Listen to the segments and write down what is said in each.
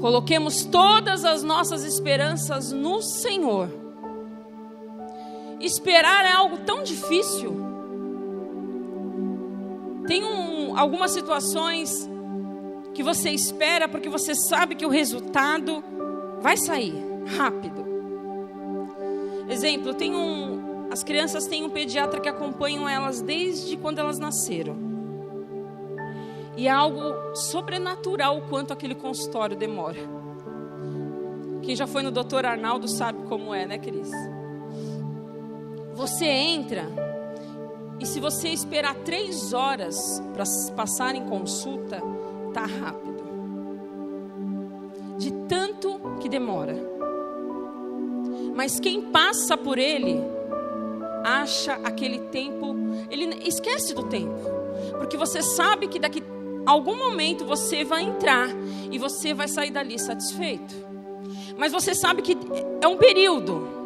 Coloquemos todas as nossas esperanças no Senhor. Esperar é algo tão difícil. Tem algumas situações que você espera porque você sabe que o resultado vai sair rápido. Exemplo, as crianças têm um pediatra que acompanha elas desde quando elas nasceram. E é algo sobrenatural o quanto aquele consultório demora. Quem já foi no Dr. Arnaldo sabe como é, né, Cris? Você entra e se você esperar 3 horas para passar em consulta, tá rápido. De tanto que demora. Mas quem passa por ele, acha aquele tempo, ele esquece do tempo. Porque você sabe que daqui a algum momento você vai entrar e você vai sair dali satisfeito. Mas você sabe que é um período.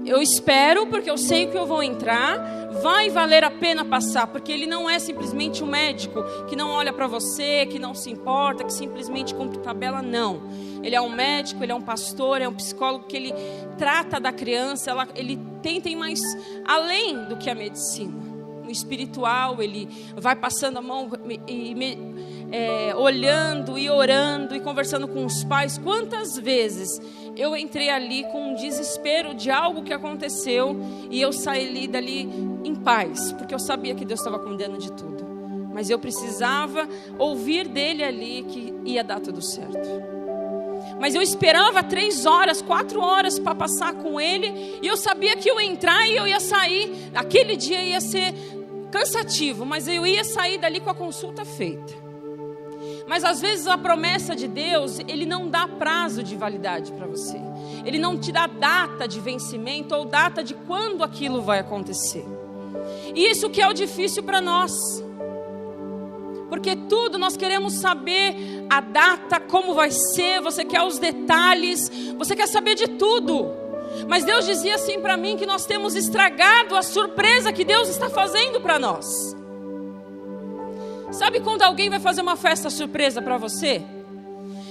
Eu espero porque eu sei que eu vou entrar, vai valer a pena passar, porque ele não é simplesmente um médico que não olha para você, que não se importa, que simplesmente cumpre tabela, não. Ele é um médico, ele é um pastor, é um psicólogo que ele trata da criança, ele tenta ir mais além do que a medicina. No espiritual, ele vai passando a mão olhando e orando e conversando com os pais. Quantas vezes eu entrei ali com um desespero de algo que aconteceu e eu saí dali em paz, porque eu sabia que Deus estava cuidando de tudo, mas eu precisava ouvir dele ali que ia dar tudo certo. Mas eu esperava 3 horas, 4 horas para passar com ele, e eu sabia que eu ia entrar e eu ia sair. Aquele dia ia ser cansativo, mas eu ia sair dali com a consulta feita. Mas às vezes a promessa de Deus, Ele não dá prazo de validade para você. Ele não te dá data de vencimento ou data de quando aquilo vai acontecer. E isso que é o difícil para nós. Porque tudo nós queremos saber a data, como vai ser, você quer os detalhes, você quer saber de tudo. Mas Deus dizia assim para mim que nós temos estragado a surpresa que Deus está fazendo para nós. Sabe quando alguém vai fazer uma festa surpresa para você?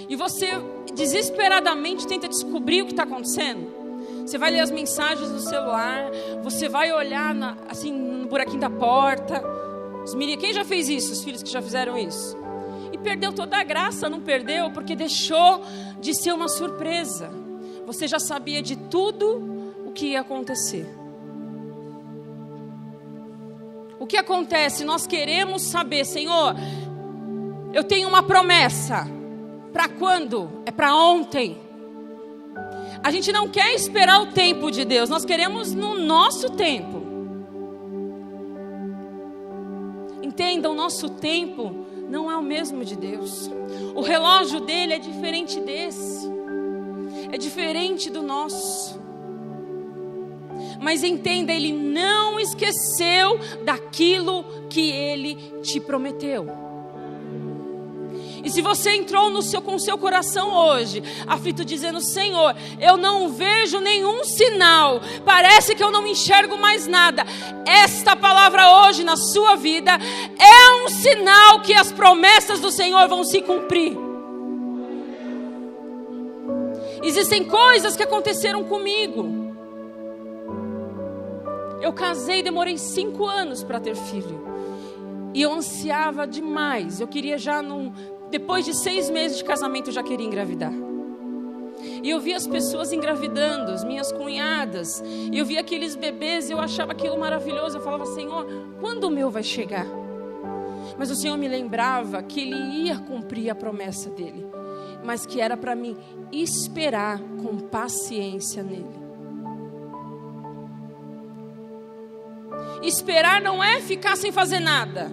E você desesperadamente tenta descobrir o que está acontecendo? Você vai ler as mensagens no celular, você vai olhar assim no buraquinho da porta. Quem já fez isso? Os filhos que já fizeram isso. E perdeu toda a graça, não perdeu? Porque deixou de ser uma surpresa. Você já sabia de tudo o que ia acontecer. O que acontece? Nós queremos saber, Senhor, eu tenho uma promessa. Para quando? É para ontem. A gente não quer esperar o tempo de Deus, nós queremos no nosso tempo. Entenda, o nosso tempo não é o mesmo de Deus. O relógio dele é diferente desse. É diferente do nosso. Mas entenda, Ele não esqueceu daquilo que Ele te prometeu. E se você entrou com o seu coração hoje, aflito, dizendo: Senhor, eu não vejo nenhum sinal, parece que eu não enxergo mais nada. Esta palavra hoje na sua vida é um sinal que as promessas do Senhor vão se cumprir. Existem coisas que aconteceram comigo. Eu casei, demorei 5 anos para ter filho. E eu ansiava demais. Eu queria depois de 6 meses de casamento, eu já queria engravidar. E eu via as pessoas engravidando, as minhas cunhadas. E eu via aqueles bebês e eu achava aquilo maravilhoso. Eu falava: Senhor, quando o meu vai chegar? Mas o Senhor me lembrava que Ele ia cumprir a promessa dEle. Mas que era para mim esperar com paciência nele. Esperar não é ficar sem fazer nada.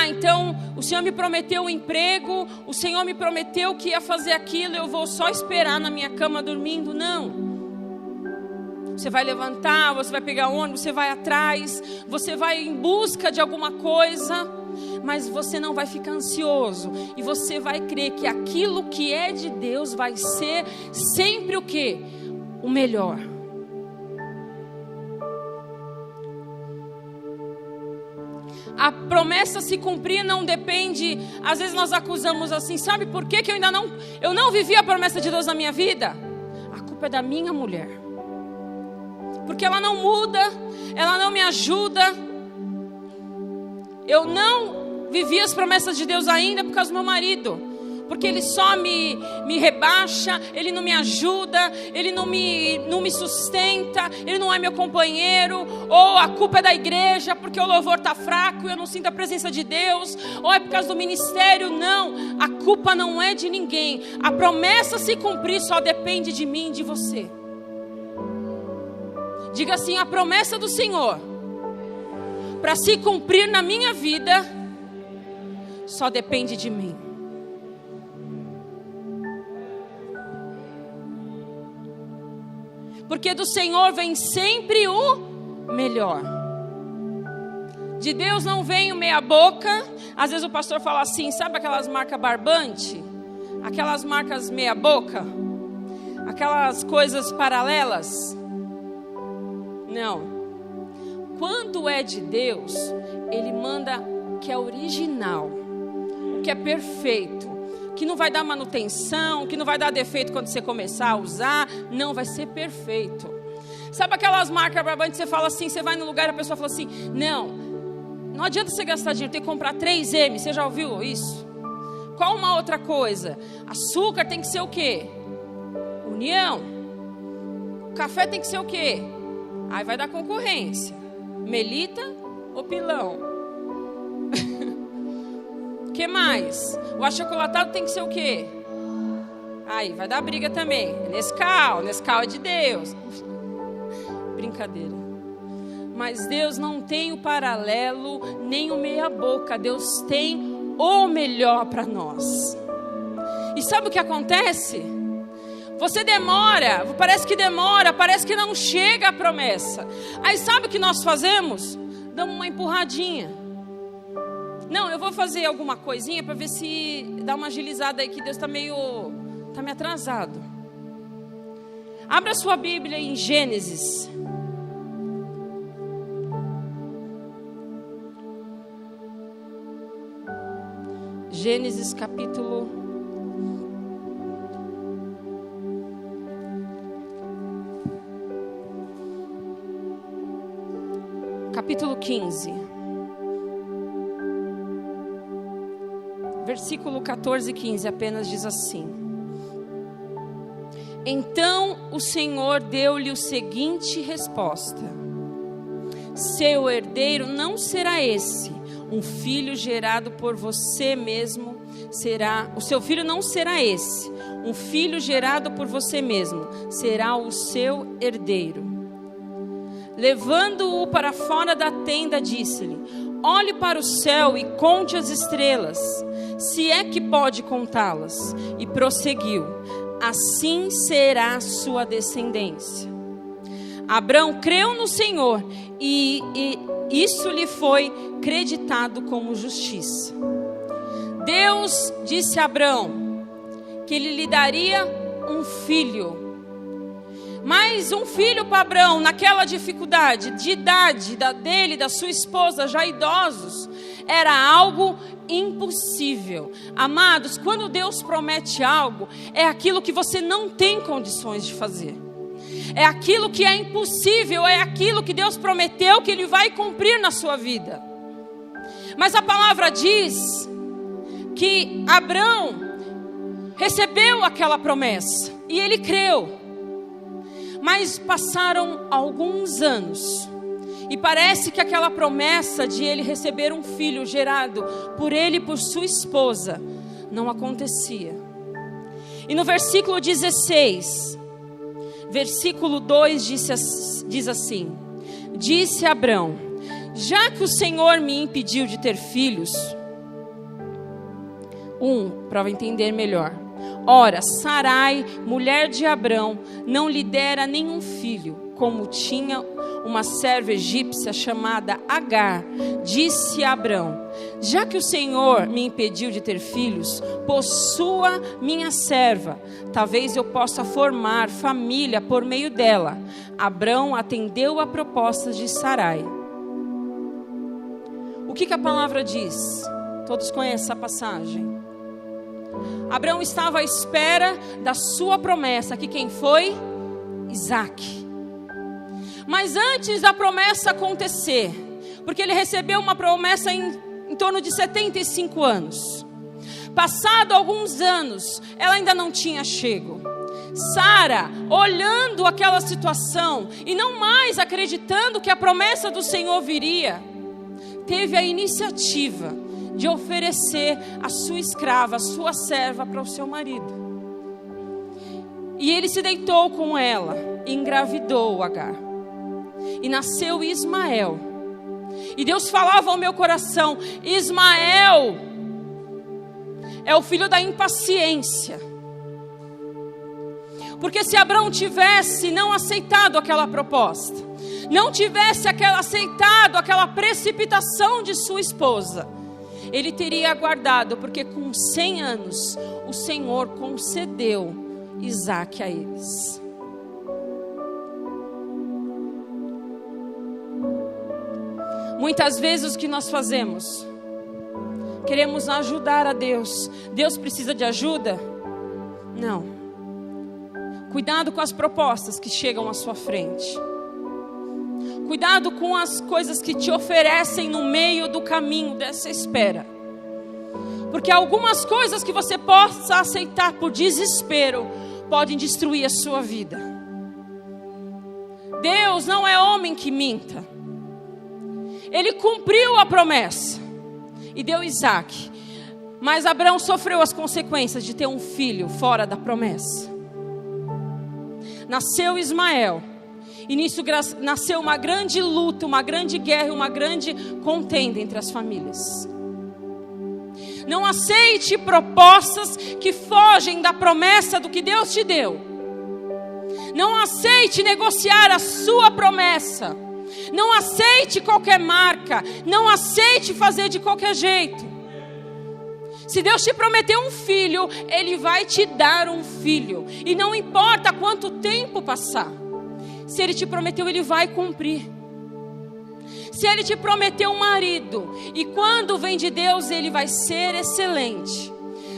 Então o Senhor me prometeu um emprego, o Senhor me prometeu que ia fazer aquilo, eu vou só esperar na minha cama dormindo. Não. Você vai levantar, você vai pegar ônibus, você vai atrás, você vai em busca de alguma coisa, mas você não vai ficar ansioso. E você vai crer que aquilo que é de Deus vai ser sempre o quê? O melhor. A promessa se cumprir não depende. Às vezes nós acusamos assim, sabe por que eu não vivi a promessa de Deus na minha vida? A culpa é da minha mulher, porque ela não muda, ela não me ajuda. Eu não vivi as promessas de Deus ainda por causa do meu marido, porque ele só me rebaixa, ele não me ajuda, ele não me sustenta, ele não é meu companheiro. Ou a culpa é da igreja, porque o louvor está fraco e eu não sinto a presença de Deus. Ou é por causa do ministério. Não, a culpa não é de ninguém. A promessa se cumprir só depende de mim e de você. Diga assim: a promessa do Senhor, para se cumprir na minha vida, só depende de mim. Porque do Senhor vem sempre o melhor. De Deus não vem o meia boca. Às vezes o pastor fala assim, sabe aquelas marcas barbante? Aquelas marcas meia boca? Aquelas coisas paralelas? Não. Quando é de Deus, Ele manda o que é original, o que é perfeito, que não vai dar manutenção, que não vai dar defeito quando você começar a usar. Não, vai ser perfeito. Sabe aquelas marcas barbantes, você fala assim, você vai no lugar e a pessoa fala assim, não adianta você gastar dinheiro, tem que comprar 3M, você já ouviu isso? Qual uma outra coisa? Açúcar tem que ser o quê? União. Café tem que ser o quê? Aí vai dar concorrência. Melita ou pilão? O que mais? O achocolatado tem que ser o quê? Aí, vai dar briga também. Nescau é de Deus. Brincadeira. Mas Deus não tem o paralelo, nem o meia boca. Deus tem o melhor para nós. E sabe o que acontece? Você demora, parece que não chega a promessa. Aí sabe o que nós fazemos? Damos uma empurradinha. Não, eu vou fazer alguma coisinha para ver se dá uma agilizada aí, que Deus está meio atrasado. Abra sua Bíblia em Gênesis. Gênesis capítulo 15. Versículo 14 e 15 apenas diz assim: Então o Senhor deu-lhe a seguinte resposta: Seu herdeiro não será esse, um filho gerado por você mesmo será. O seu filho não será esse, um filho gerado por você mesmo será o seu herdeiro. Levando-o para fora da tenda, disse-lhe: Olhe para o céu e conte as estrelas, se é que pode contá-las. E prosseguiu: Assim será sua descendência. Abrão creu no Senhor e isso lhe foi creditado como justiça. Deus disse a Abrão que ele lhe daria um filho. Mas um filho para Abrão, naquela dificuldade de idade dele, da sua esposa, já idosos, era algo impossível. Amados, quando Deus promete algo, é aquilo que você não tem condições de fazer. É aquilo que é impossível, é aquilo que Deus prometeu que Ele vai cumprir na sua vida. Mas a palavra diz que Abrão recebeu aquela promessa e ele creu. Mas passaram alguns anos e parece que aquela promessa de ele receber um filho gerado por ele e por sua esposa não acontecia. E no versículo 16, versículo 2 diz assim: Disse Abrão: Já que o Senhor me impediu de ter filhos, para entender melhor. Ora, Sarai, mulher de Abrão, não lhe dera nenhum filho, como tinha uma serva egípcia chamada Agar. Disse a Abrão: Já que o Senhor me impediu de ter filhos, possua minha serva, talvez eu possa formar família por meio dela. Abrão atendeu a proposta de Sarai. O que a palavra diz? Todos conhecem essa passagem. Abraão estava à espera da sua promessa, que quem foi? Isaque. Mas antes da promessa acontecer, porque ele recebeu uma promessa em torno de 75 anos. Passado alguns anos, ela ainda não tinha chego. Sara, olhando aquela situação e não mais acreditando que a promessa do Senhor viria, teve a iniciativa de oferecer a sua escrava, a sua serva para o seu marido. E ele se deitou com ela, e engravidou Agar. E nasceu Ismael. E Deus falava ao meu coração: Ismael é o filho da impaciência. Porque se Abraão tivesse não aceitado aquela proposta, não tivesse aceitado aquela precipitação de sua esposa, ele teria aguardado, porque com 100 anos o Senhor concedeu Isaque a eles. Muitas vezes o que nós fazemos? Queremos ajudar a Deus. Deus precisa de ajuda? Não. Cuidado com as propostas que chegam à sua frente. Cuidado com as coisas que te oferecem no meio do caminho dessa espera. Porque algumas coisas que você possa aceitar por desespero podem destruir a sua vida. Deus não é homem que minta. Ele cumpriu a promessa e deu Isaque. Mas Abraão sofreu as consequências de ter um filho fora da promessa. Nasceu Ismael. E nisso nasceu uma grande luta, uma grande guerra, uma grande contenda entre as famílias. Não aceite propostas que fogem da promessa do que Deus te deu. Não aceite negociar a sua promessa. Não aceite qualquer marca. Não aceite fazer de qualquer jeito. Se Deus te prometeu um filho, Ele vai te dar um filho. E não importa quanto tempo passar. Se Ele te prometeu, Ele vai cumprir. Se Ele te prometeu um marido, e quando vem de Deus, ele vai ser excelente.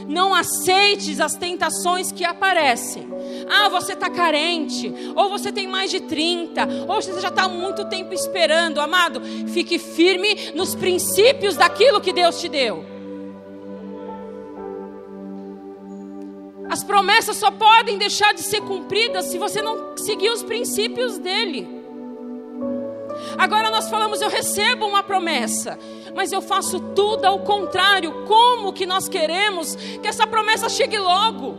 Não aceites as tentações que aparecem. Ah, você está carente, ou você tem mais de 30, ou você já está há muito tempo esperando. Amado, fique firme nos princípios daquilo que Deus te deu. As promessas só podem deixar de ser cumpridas se você não seguir os princípios dele. Agora nós falamos, eu recebo uma promessa, mas eu faço tudo ao contrário. Como que nós queremos que essa promessa chegue logo?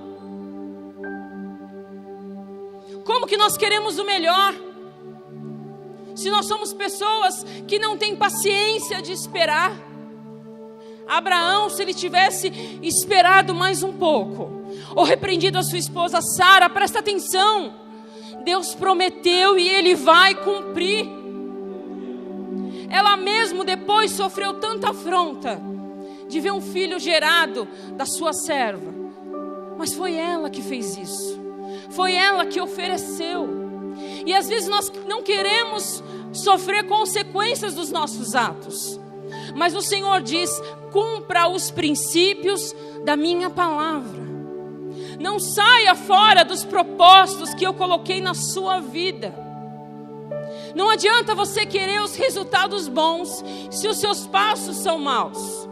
Como que nós queremos o melhor? Se nós somos pessoas que não têm paciência de esperar. Abraão, se ele tivesse esperado mais um pouco, ou repreendido a sua esposa Sara, presta atenção, Deus prometeu e Ele vai cumprir. Ela mesmo depois sofreu tanta afronta de ver um filho gerado da sua serva, mas foi ela que fez isso, foi ela que ofereceu. E às vezes nós não queremos sofrer consequências dos nossos atos, mas o Senhor diz: cumpra os princípios da minha palavra. Não saia fora dos propósitos que eu coloquei na sua vida. Não adianta você querer os resultados bons se os seus passos são maus.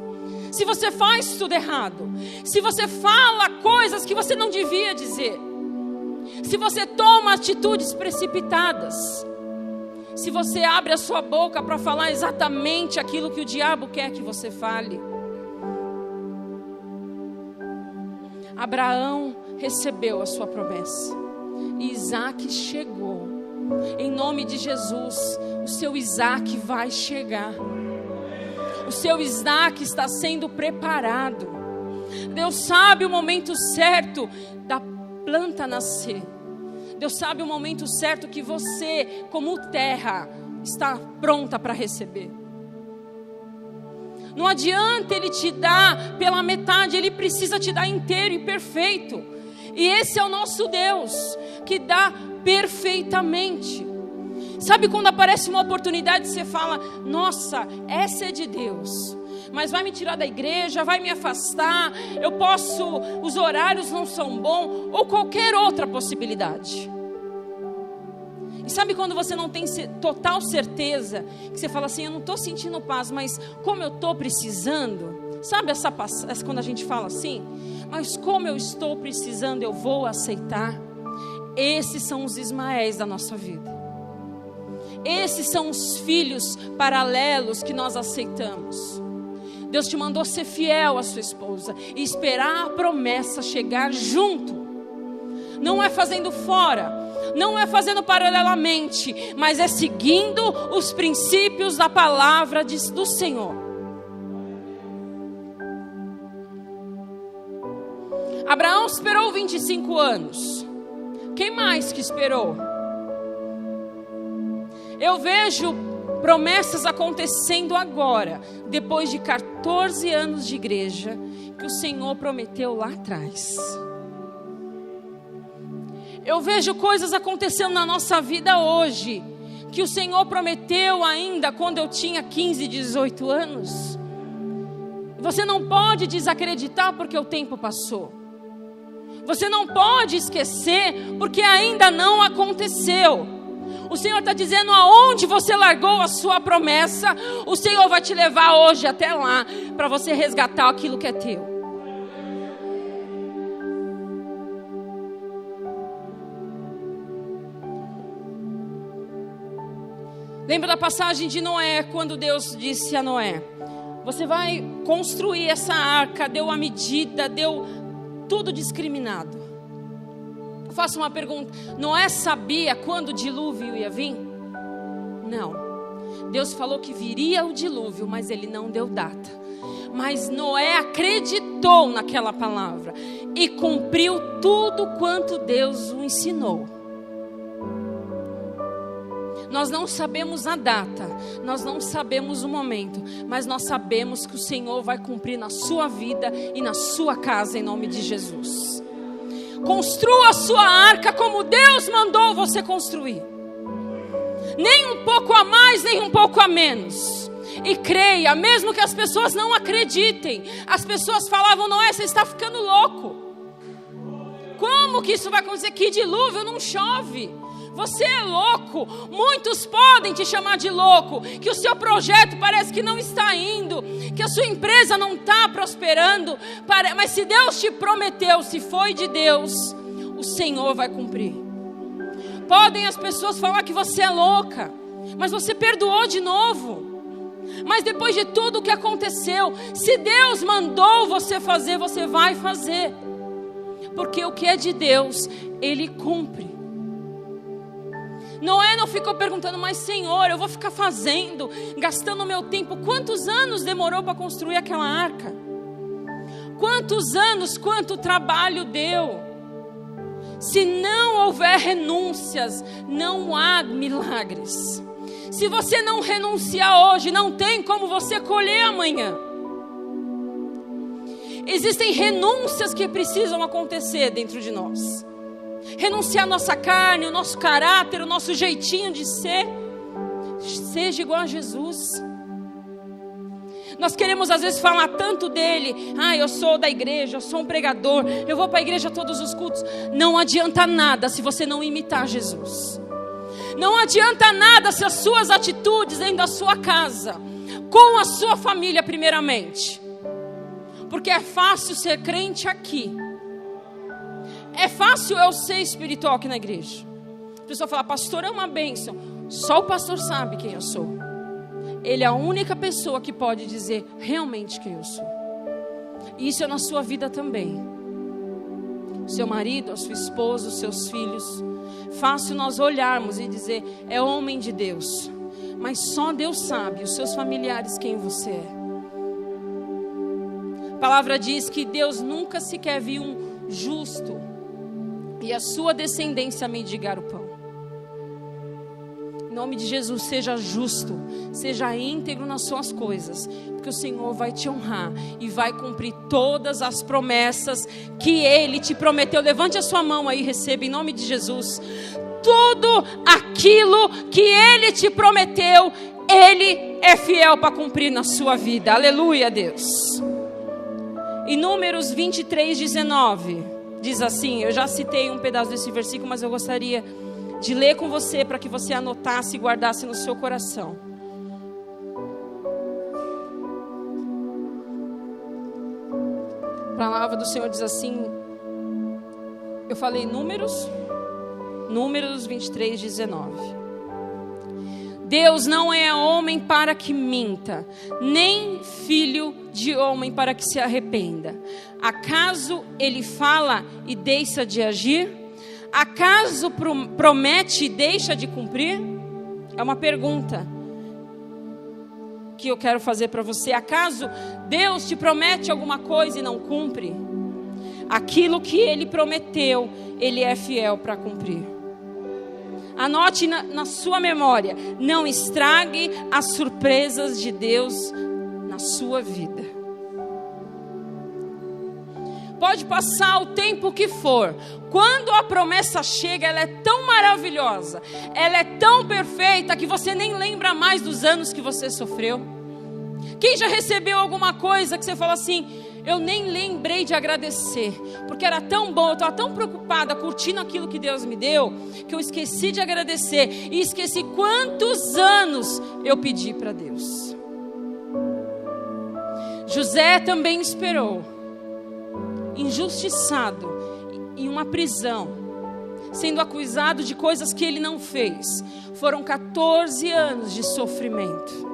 Se você faz tudo errado. Se você fala coisas que você não devia dizer. Se você toma atitudes precipitadas. Se você abre a sua boca para falar exatamente aquilo que o diabo quer que você fale. Abraão recebeu a sua promessa. E Isaque chegou. Em nome de Jesus, o seu Isaque vai chegar. O seu Isaque está sendo preparado. Deus sabe o momento certo da planta nascer. Deus sabe o momento certo que você, como terra, está pronta para receber. Não adianta Ele te dar pela metade, Ele precisa te dar inteiro e perfeito. E esse é o nosso Deus, que dá perfeitamente. Sabe quando aparece uma oportunidade, você fala, nossa, essa é de Deus, mas vai me tirar da igreja, vai me afastar, os horários não são bons, ou qualquer outra possibilidade. E sabe quando você não tem total certeza, que você fala assim, eu não estou sentindo paz, mas como eu estou precisando, sabe quando a gente fala assim, mas como eu estou precisando, eu vou aceitar. Esses são os Ismaéis da nossa vida. Esses são os filhos paralelos que nós aceitamos. Deus te mandou ser fiel à sua esposa e esperar a promessa chegar junto. Não é fazendo fora, não é fazendo paralelamente, mas é seguindo os princípios da palavra do Senhor. Abraão esperou 25 anos. Quem mais que esperou? Eu vejo promessas acontecendo agora, depois de 14 anos de igreja, que o Senhor prometeu lá atrás. Eu vejo coisas acontecendo na nossa vida hoje, que o Senhor prometeu ainda quando eu tinha 15, 18 anos. Você não pode desacreditar porque o tempo passou. Você não pode esquecer porque ainda não aconteceu. O Senhor está dizendo, aonde você largou a sua promessa, o Senhor vai te levar hoje até lá, para você resgatar aquilo que é teu. Lembra da passagem de Noé, quando Deus disse a Noé, você vai construir essa arca, deu a medida, deu tudo discriminado. Eu faço uma pergunta, Noé sabia quando o dilúvio ia vir? Não. Deus falou que viria o dilúvio, mas ele não deu data. Mas Noé acreditou naquela palavra e cumpriu tudo quanto Deus o ensinou. Nós não sabemos a data, nós não sabemos o momento, mas nós sabemos que o Senhor vai cumprir na sua vida e na sua casa, em nome de Jesus. Construa a sua arca como Deus mandou você construir. Nem um pouco a mais, nem um pouco a menos. E creia, mesmo que as pessoas não acreditem. As pessoas falavam, Noé, você está ficando louco. Como que isso vai acontecer? Que dilúvio, não chove. Você é louco. Muitos podem te chamar de louco, que o seu projeto parece que não está indo, que a sua empresa não está prosperando, mas se Deus te prometeu, se foi de Deus, o Senhor vai cumprir. Podem as pessoas falar que você é louca, mas você perdoou de novo. Mas depois de tudo o que aconteceu, se Deus mandou você fazer, você vai fazer, porque o que é de Deus, Ele cumpre. Noé não ficou perguntando, mas Senhor, eu vou ficar fazendo, gastando meu tempo. Quantos anos demorou para construir aquela arca? Quantos anos, quanto trabalho deu? Se não houver renúncias, não há milagres. Se você não renunciar hoje, não tem como você colher amanhã. Existem renúncias que precisam acontecer dentro de nós. Renunciar a nossa carne, o nosso caráter, o nosso jeitinho de ser. Seja igual a Jesus. Nós queremos às vezes falar tanto dele. Eu sou da igreja, eu sou um pregador, eu vou para a igreja todos os cultos. Não adianta nada se você não imitar Jesus. Não adianta nada se as suas atitudes dentro da sua casa, com a sua família primeiramente. Porque é fácil ser crente aqui. É fácil eu ser espiritual aqui na igreja. A pessoa fala, pastor é uma bênção. Só o pastor sabe quem eu sou. Ele é a única pessoa que pode dizer realmente quem eu sou. E isso é na sua vida também. O seu marido, a sua esposa, os seus filhos. Fácil nós olharmos e dizer, é homem de Deus. Mas só Deus sabe, os seus familiares, quem você é. A palavra diz que Deus nunca sequer viu um justo e a sua descendência mendigar o pão. Em nome de Jesus, seja justo, seja íntegro nas suas coisas, porque o Senhor vai te honrar e vai cumprir todas as promessas que Ele te prometeu. Levante a sua mão aí e receba em nome de Jesus. tudo aquilo que Ele te prometeu, Ele é fiel para cumprir na sua vida. Aleluia, Deus. Em Números 23:19, diz assim, eu já citei um pedaço desse versículo, mas eu gostaria de ler com você, para que você anotasse e guardasse no seu coração. A palavra do Senhor diz assim, eu falei Números 23:19. Deus não é homem para que minta, nem filho de homem para que se arrependa. Acaso Ele fala e deixa de agir? Acaso promete e deixa de cumprir? É uma pergunta que eu quero fazer para você. Acaso Deus te promete alguma coisa e não cumpre? Aquilo que Ele prometeu, Ele é fiel para cumprir. Anote na sua memória, não estrague as surpresas de Deus na sua vida. Pode passar o tempo que for, quando a promessa chega, ela é tão maravilhosa, ela é tão perfeita, que você nem lembra mais dos anos que você sofreu. Quem já recebeu alguma coisa que você fala assim, eu nem lembrei de agradecer, porque era tão bom, eu estava tão preocupada, curtindo aquilo que Deus me deu, que eu esqueci de agradecer, e esqueci quantos anos eu pedi para Deus. José também esperou, injustiçado, em uma prisão, sendo acusado de coisas que ele não fez. Foram 14 anos de sofrimento.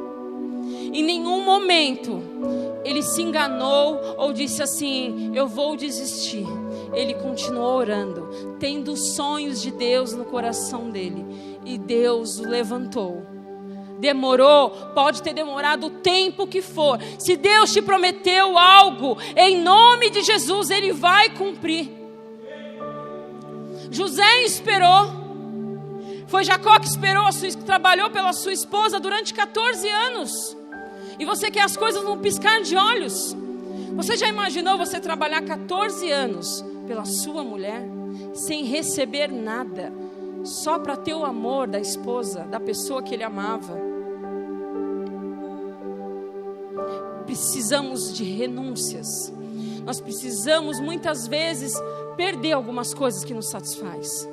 Em nenhum momento ele se enganou ou disse assim, eu vou desistir. Ele continuou orando, tendo sonhos de Deus no coração dele, e Deus o levantou. Demorou, pode ter demorado o tempo que for. Se Deus te prometeu algo, em nome de Jesus, Ele vai cumprir. José esperou. Foi Jacó que esperou, trabalhou pela sua esposa durante 14 anos. E você quer as coisas num piscar de olhos? Você já imaginou você trabalhar 14 anos pela sua mulher, sem receber nada, só para ter o amor da esposa, da pessoa que ele amava? Precisamos de renúncias. Nós precisamos muitas vezes perder algumas coisas que nos satisfaz,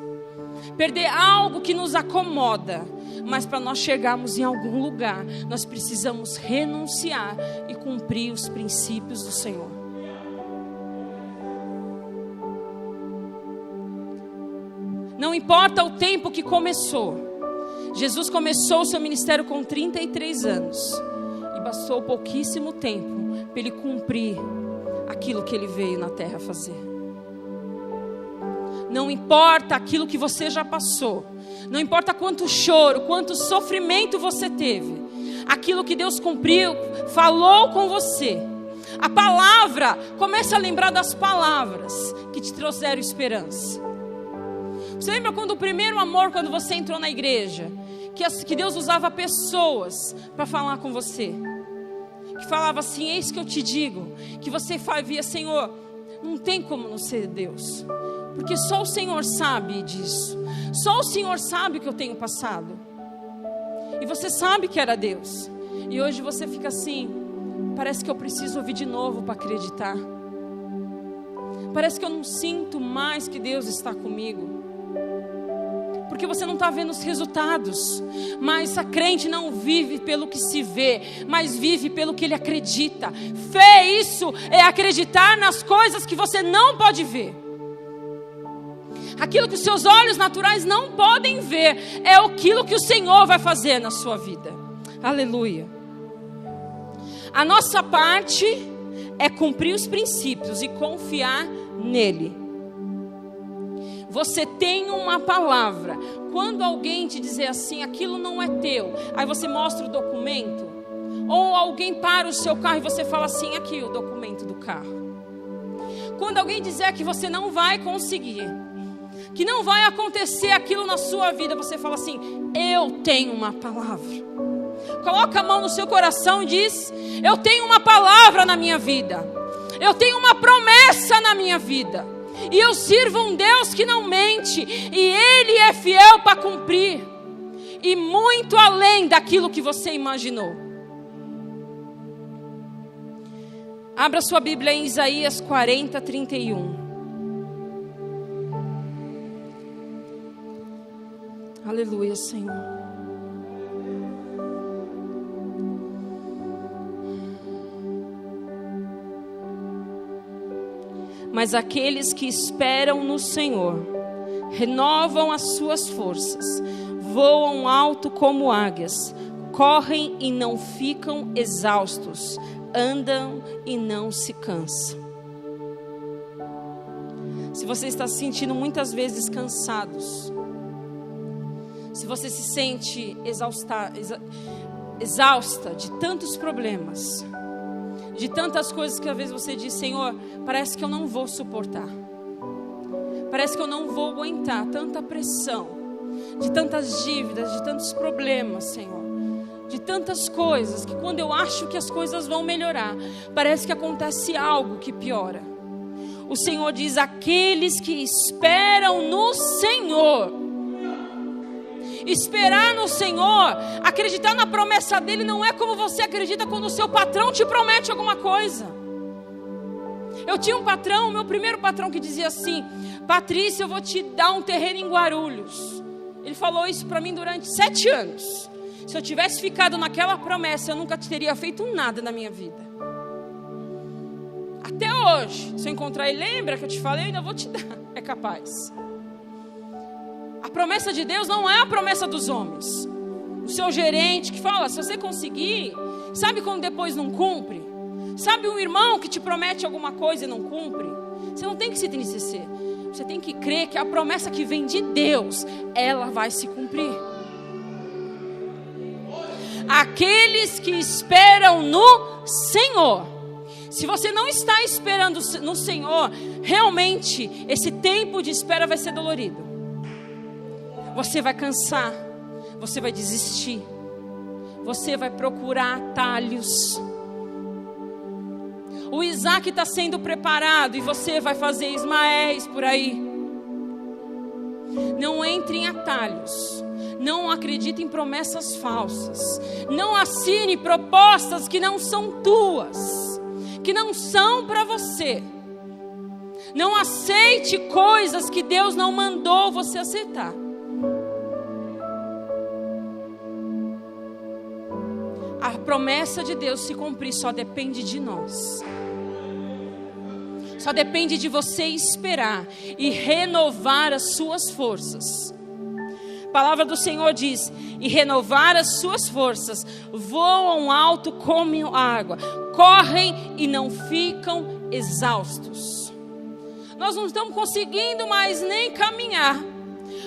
perder algo que nos acomoda, mas para nós chegarmos em algum lugar, nós precisamos renunciar e cumprir os princípios do Senhor. Não importa o tempo que começou. Jesus começou o seu ministério com 33 anos. E bastou pouquíssimo tempo para ele cumprir aquilo que ele veio na terra fazer. Não importa aquilo que você já passou. Não importa quanto choro, quanto sofrimento você teve. Aquilo que Deus cumpriu, falou com você. A palavra, comece a lembrar das palavras que te trouxeram esperança. Você lembra quando o primeiro amor, quando você entrou na igreja, que Deus usava pessoas para falar com você, que falava assim, eis que eu te digo, que você via, Senhor, não tem como não ser Deus, porque só o Senhor sabe disso, só o Senhor sabe o que eu tenho passado, e você sabe que era Deus, e hoje você fica assim, parece que eu preciso ouvir de novo para acreditar, parece que eu não sinto mais que Deus está comigo, porque você não está vendo os resultados. Mas a crente não vive pelo que se vê, mas vive pelo que ele acredita. Fé, isso é acreditar nas coisas que você não pode ver. Aquilo que os seus olhos naturais não podem ver, é aquilo que o Senhor vai fazer na sua vida. Aleluia. A nossa parte é cumprir os princípios e confiar nele. Você tem uma palavra. Quando alguém te dizer assim, aquilo não é teu, aí você mostra o documento, ou alguém para o seu carro e você fala assim, aqui o documento do carro. Quando alguém dizer que você não vai conseguir, que não vai acontecer aquilo na sua vida, você fala assim, eu tenho uma palavra. Coloca a mão no seu coração e diz, eu tenho uma palavra na minha vida, eu tenho uma promessa na minha vida. E eu sirvo um Deus que não mente, e Ele é fiel para cumprir, e muito além daquilo que você imaginou. Abra sua Bíblia em Isaías 40, 31. Aleluia, Senhor. Mas aqueles que esperam no Senhor renovam as suas forças, voam alto como águias, correm e não ficam exaustos, andam e não se cansam. Se você está se sentindo muitas vezes cansados, se você se sente exausta de tantos problemas, de tantas coisas que às vezes você diz: Senhor, parece que eu não vou suportar, parece que eu não vou aguentar tanta pressão, de tantas dívidas, de tantos problemas, Senhor, de tantas coisas, que quando eu acho que as coisas vão melhorar, parece que acontece algo que piora. O Senhor diz: aqueles que esperam no Senhor. Esperar no Senhor, acreditar na promessa dEle, não é como você acredita quando o seu patrão te promete alguma coisa. Eu tinha um patrão, meu primeiro patrão, que dizia assim: Patrícia, eu vou te dar um terreno em Guarulhos. Ele falou isso para mim durante 7 anos. Se eu tivesse ficado naquela promessa, eu nunca teria feito nada na minha vida. Até hoje, se eu encontrar ele, lembra que eu te falei? Eu ainda vou te dar, é capaz. A promessa de Deus não é a promessa dos homens. O seu gerente que fala: se você conseguir, sabe quando depois não cumpre? Sabe um irmão que te promete alguma coisa e não cumpre? Você não tem que se entristecer. Você tem que crer que a promessa que vem de Deus, ela vai se cumprir. Aqueles que esperam no Senhor. Se você não está esperando no Senhor, realmente esse tempo de espera vai ser dolorido. Você vai cansar, você vai desistir, você vai procurar atalhos. O Isaac está sendo preparado e você vai fazer Ismaéis por aí. Não entre em atalhos, não acredite em promessas falsas, não assine propostas que não são tuas, que não são para você. Não aceite coisas que Deus não mandou você aceitar. A promessa de Deus se cumprir só depende de nós. Só depende de você esperar e renovar as suas forças. A palavra do Senhor diz: e renovar as suas forças, voam alto como água, correm e não ficam exaustos. Nós não estamos conseguindo mais nem caminhar,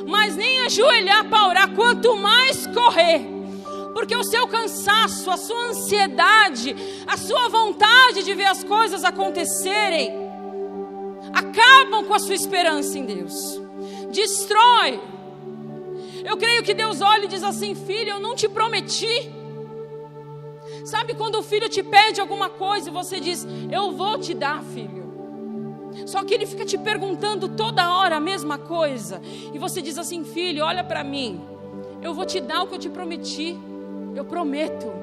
mas nem ajoelhar para orar, quanto mais correr. Porque o seu cansaço, a sua ansiedade, a sua vontade de ver as coisas acontecerem, acabam com a sua esperança em Deus. Destrói. Eu creio que Deus olha e diz assim: filho, eu não te prometi. Sabe quando o filho te pede alguma coisa e você diz: eu vou te dar, filho. Só que ele fica te perguntando toda hora a mesma coisa. E você diz assim: filho, olha para mim, eu vou te dar o que eu te prometi. Eu prometo.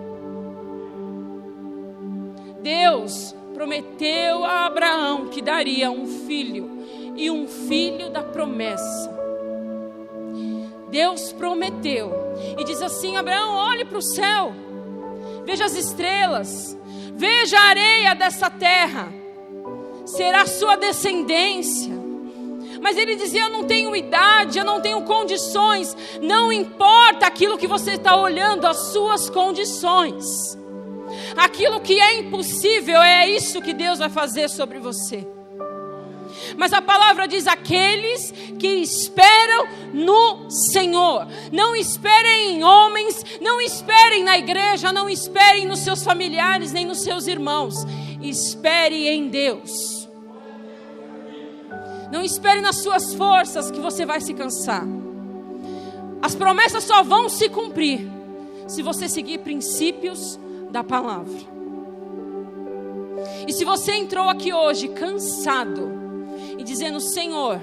Deus prometeu a Abraão que daria um filho, e um filho da promessa. Deus prometeu e diz assim: Abraão, olhe para o céu, veja as estrelas, veja a areia dessa terra, será sua descendência. Mas ele dizia: eu não tenho idade, eu não tenho condições. Não importa aquilo que você está olhando, as suas condições. Aquilo que é impossível, é isso que Deus vai fazer sobre você. Mas a palavra diz: aqueles que esperam no Senhor. Não esperem em homens, não esperem na igreja, não esperem nos seus familiares, nem nos seus irmãos. Espere em Deus. Não espere nas suas forças, que você vai se cansar. As promessas só vão se cumprir se você seguir princípios da palavra. E se você entrou aqui hoje cansado, e dizendo: Senhor,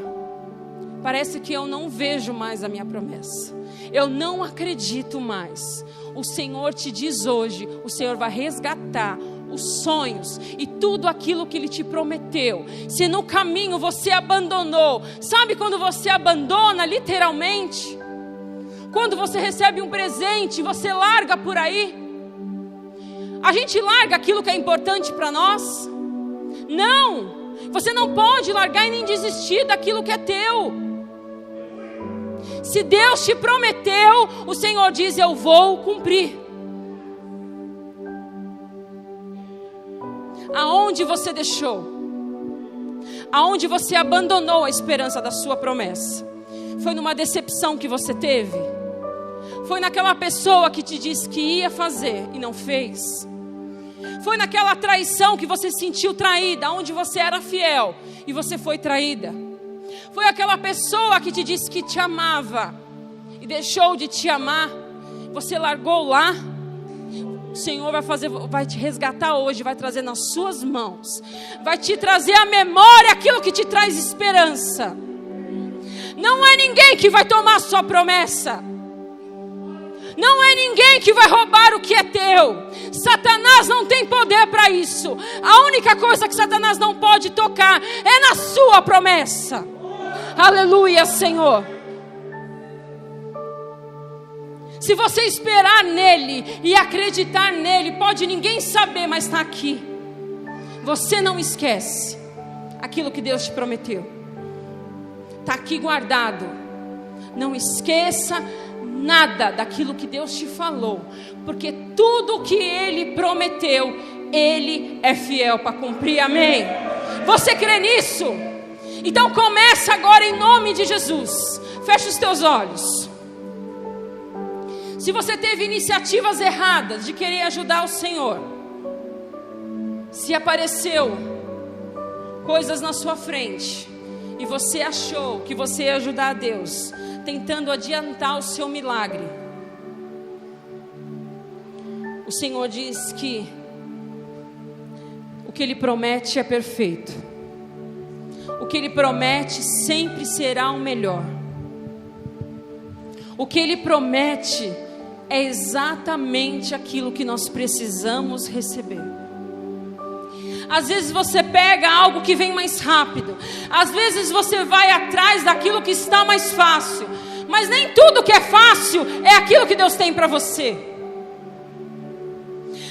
parece que eu não vejo mais a minha promessa, eu não acredito mais. O Senhor te diz hoje, o Senhor vai resgatar os sonhos e tudo aquilo que Ele te prometeu. Se no caminho você abandonou, sabe quando você abandona literalmente? Quando você recebe um presente, você larga por aí. A gente larga aquilo que é importante para nós? Não, você não pode largar e nem desistir daquilo que é teu. Se Deus te prometeu, o Senhor diz: eu vou cumprir. Aonde você deixou? Aonde você abandonou a esperança da sua promessa? Foi numa decepção que você teve? Foi naquela pessoa que te disse que ia fazer e não fez? Foi naquela traição que você se sentiu traída, onde você era fiel e você foi traída? Foi aquela pessoa que te disse que te amava e deixou de te amar? Você largou lá? O Senhor vai te resgatar hoje, vai trazer nas suas mãos, vai te trazer à memória aquilo que te traz esperança. Não é ninguém que vai tomar a sua promessa. Não é ninguém que vai roubar o que é teu. Satanás não tem poder para isso. A única coisa que Satanás não pode tocar é na sua promessa. Aleluia, Senhor. Se você esperar nele e acreditar nele, pode ninguém saber, mas está aqui. Você não esquece aquilo que Deus te prometeu. Está aqui guardado. Não esqueça nada daquilo que Deus te falou, porque tudo que Ele prometeu, Ele é fiel para cumprir. Amém? Você crê nisso? Então começa agora em nome de Jesus. Fecha os teus olhos. Se você teve iniciativas erradas de querer ajudar o Senhor, se apareceu coisas na sua frente e você achou que você ia ajudar a Deus, tentando adiantar o seu milagre, o Senhor diz que o que Ele promete é perfeito. O que Ele promete sempre será o melhor. O que Ele promete é exatamente aquilo que nós precisamos receber. Às vezes você pega algo que vem mais rápido. Às vezes você vai atrás daquilo que está mais fácil. Mas nem tudo que é fácil é aquilo que Deus tem para você.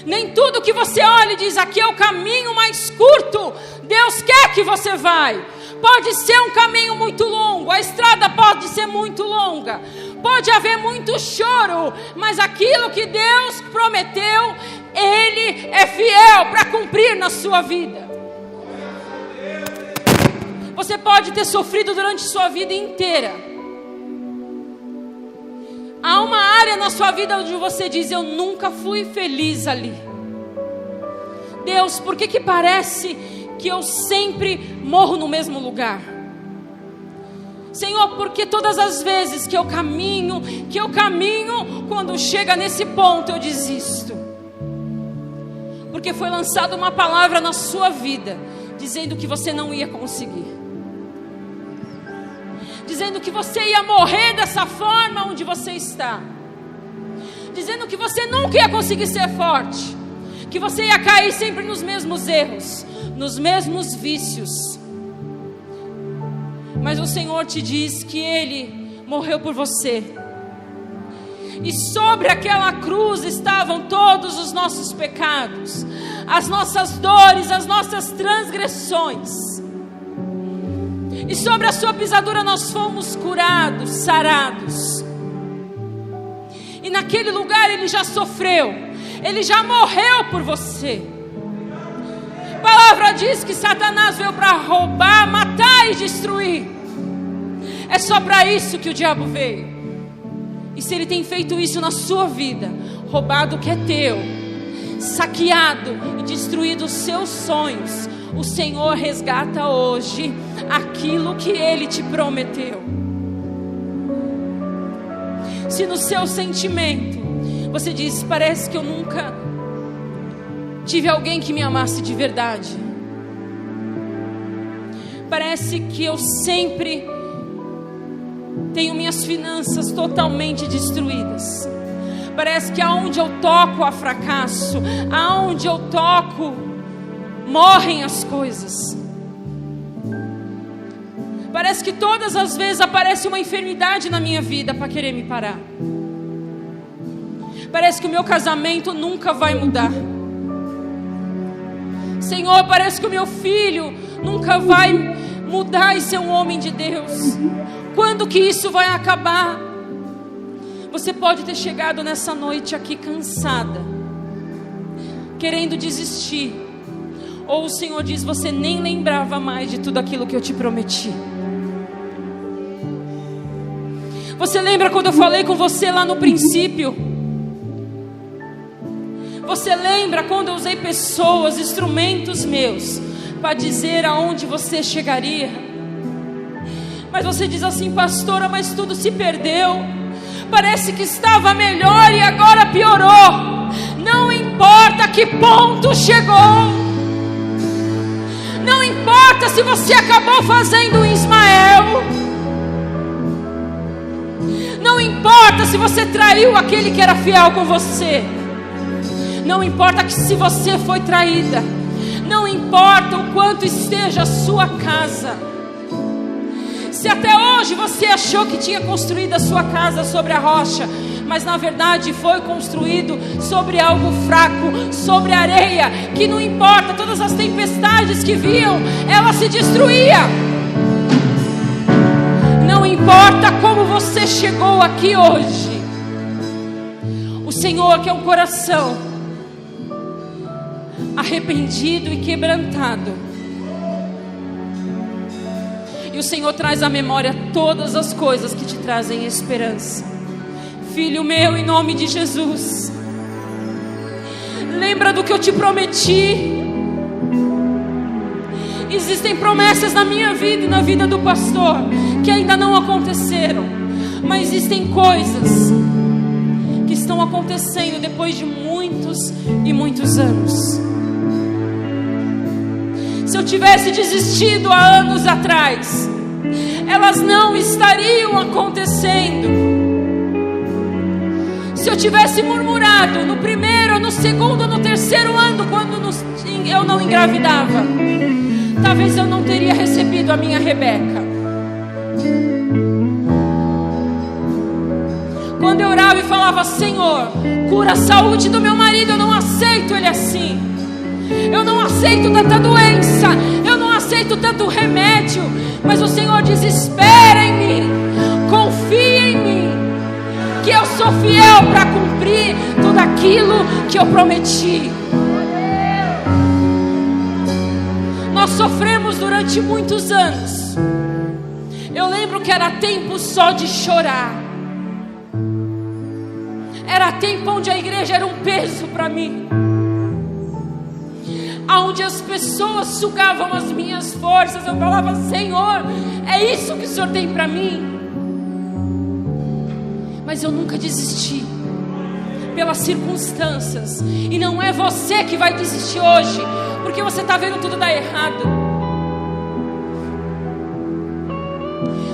Nem tudo que você olha e diz: aqui é o caminho mais curto, Deus quer que você vai. Pode ser um caminho muito longo, a estrada pode ser muito longa, pode haver muito choro, mas aquilo que Deus prometeu, Ele é fiel para cumprir na sua vida. Você pode ter sofrido durante sua vida inteira. Há uma área na sua vida onde você diz: eu nunca fui feliz ali. Deus, por que parece que eu sempre morro no mesmo lugar? Senhor, porque todas as vezes que eu caminho, quando chega nesse ponto eu desisto. Porque foi lançada uma palavra na sua vida, dizendo que você não ia conseguir. Dizendo que você ia morrer dessa forma onde você está. Dizendo que você nunca ia conseguir ser forte. Que você ia cair sempre nos mesmos erros, nos mesmos vícios. Mas o Senhor te diz que Ele morreu por você. E sobre aquela cruz estavam todos os nossos pecados, as nossas dores, as nossas transgressões. E sobre a sua pisadura nós fomos curados, sarados. E naquele lugar Ele já sofreu, Ele já morreu por você. A palavra diz que Satanás veio para roubar, matar e destruir. É só para isso que o diabo veio. E se ele tem feito isso na sua vida, roubado o que é teu, saqueado e destruído os seus sonhos, o Senhor resgata hoje aquilo que Ele te prometeu. Se no seu sentimento você diz: parece que eu nunca tive alguém que me amasse de verdade. Parece que eu sempre tenho minhas finanças totalmente destruídas. Parece que aonde eu toco há fracasso, aonde eu toco morrem as coisas. Parece que todas as vezes aparece uma enfermidade na minha vida para querer me parar. Parece que o meu casamento nunca vai mudar. Senhor, parece que o meu filho nunca vai mudar e ser um homem de Deus. Quando que isso vai acabar? Você pode ter chegado nessa noite aqui cansada, querendo desistir. Ou o Senhor diz, você nem lembrava mais de tudo aquilo que eu te prometi. Você lembra quando eu falei com você lá no princípio? Você lembra quando eu usei pessoas, instrumentos meus, para dizer aonde você chegaria? Mas você diz assim, pastora, mas tudo se perdeu. Parece que estava melhor e agora piorou. Não importa que ponto chegou. Não importa se você acabou fazendo um Ismael. Não importa se você traiu aquele que era fiel com você. Não importa que se você foi traída. Não importa o quanto esteja a sua casa. Se até hoje você achou que tinha construído a sua casa sobre a rocha, mas na verdade foi construído sobre algo fraco, sobre areia, que não importa, todas as tempestades que vinham, ela se destruía. Não importa como você chegou aqui hoje, o Senhor quer um coração arrependido e quebrantado. E o Senhor traz à memória todas as coisas que te trazem esperança. Filho meu, em nome de Jesus, lembra do que eu te prometi. Existem promessas na minha vida e na vida do pastor que ainda não aconteceram, mas existem coisas que estão acontecendo depois de muitos e muitos anos. Se eu tivesse desistido há anos atrás, elas não estariam acontecendo. Se eu tivesse murmurado no primeiro, no segundo, no terceiro ano, quando eu não engravidava, talvez eu não teria recebido a minha Rebeca. Quando eu orava e falava, Senhor, cura a saúde do meu marido, eu não aceito ele assim. Eu não aceito tanta doença, eu não aceito tanto remédio. Mas o Senhor diz, espera em mim, confia em mim, que eu sou fiel para cumprir tudo aquilo que eu prometi. Nós sofremos durante muitos anos. Eu lembro que era tempo só de chorar. Era tempo onde a igreja era um peso para mim, onde as pessoas sugavam as minhas forças. Eu falava, Senhor, é isso que o Senhor tem para mim? Mas eu nunca desisti, pelas circunstâncias. E não é você que vai desistir hoje, porque você está vendo tudo dar errado.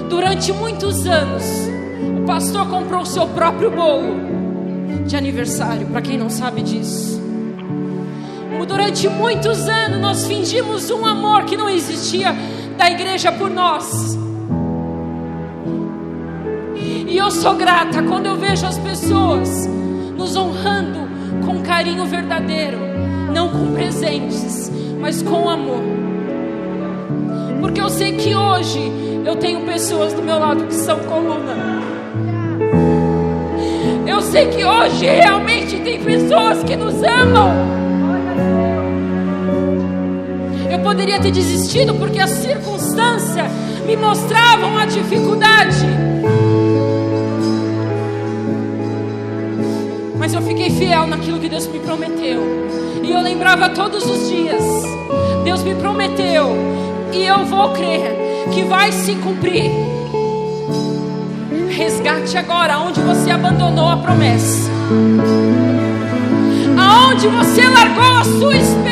Durante muitos anos, o pastor comprou o seu próprio bolo de aniversário, para quem não sabe disso. Durante muitos anos nós fingimos um amor que não existia da igreja por nós. E eu sou grata quando eu vejo as pessoas nos honrando com carinho verdadeiro, não com presentes, mas com amor. Porque eu sei que hoje eu tenho pessoas do meu lado que são coluna. Eu sei que hoje realmente tem pessoas que nos amam. Eu poderia ter desistido porque as circunstâncias me mostravam a dificuldade. Mas eu fiquei fiel naquilo que Deus me prometeu. E eu lembrava todos os dias, Deus me prometeu, e eu vou crer que vai se cumprir. Resgate agora onde você abandonou a promessa, aonde você largou a sua esperança.